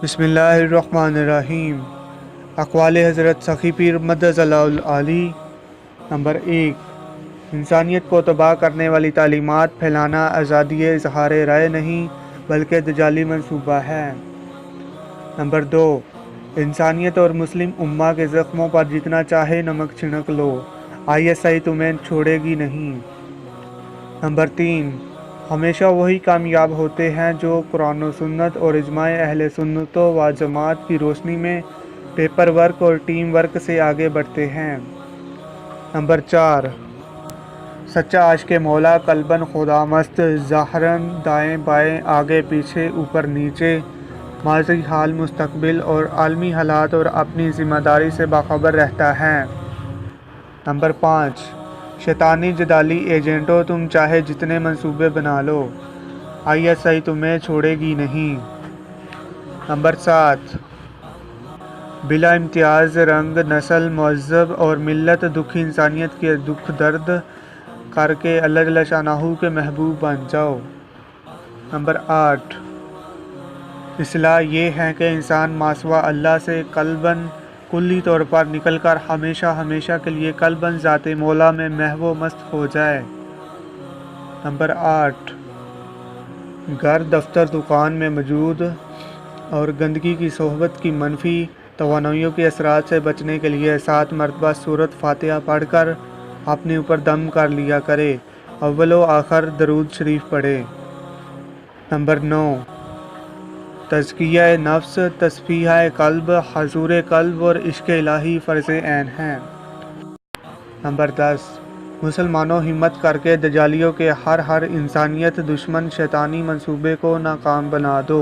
بسم اللہ الرحمن الرحیم۔ اقوال حضرت سخی پیر مدظ اللہ العالی۔ نمبر 1، انسانیت کو تباہ کرنے والی تعلیمات پھیلانا آزادی اظہار رائے نہیں بلکہ دجالی منصوبہ ہے۔ نمبر 2، انسانیت اور مسلم امہ کے زخموں پر جتنا چاہے نمک چھڑک لو، ISI تمہیں چھوڑے گی نہیں۔ نمبر 3، ہمیشہ وہی کامیاب ہوتے ہیں جو قرآن و سنت اور اجماع اہل سنت و جماعت کی روشنی میں پیپر ورک اور ٹیم ورک سے آگے بڑھتے ہیں۔ نمبر 4، سچا عاشق مولا قلباً خدا مست، ظاہراً دائیں بائیں آگے پیچھے اوپر نیچے، ماضی حال مستقبل اور عالمی حالات اور اپنی ذمہ داری سے باخبر رہتا ہے۔ نمبر 5، شیطانی جدالی ایجنٹوں تم چاہے جتنے منصوبے بنا لو، ISI تمہیں چھوڑے گی نہیں۔ نمبر 7، بلا امتیاز رنگ نسل مہذب اور ملت دکھی انسانیت کے دکھ درد کر کے اللہ جل شانہ کے محبوب بن جاؤ۔ نمبر 8، اصلاح یہ ہے کہ انسان ماسوا اللہ سے قلباً کلی طور پر نکل کر ہمیشہ ہمیشہ کے لیے قلباً ذات مولا میں محو و مست ہو جائے۔ نمبر 8، گھر دفتر دکان میں موجود اور گندگی کی صحبت کی منفی توانائیوں کے اثرات سے بچنے کے لیے 7 مرتبہ سورۃ فاتحہ پڑھ کر اپنے اوپر دم کر لیا کرے، اول و آخر درود شریف پڑھے۔ نمبر 9، تزکیہ نفس، تصفیہ قلب، حضور قلب اور عشق الہی فرض عین ہیں۔ نمبر 10، مسلمانوں ہمت کر کے دجالیوں کے ہر انسانیت دشمن شیطانی منصوبے کو ناکام بنا دو۔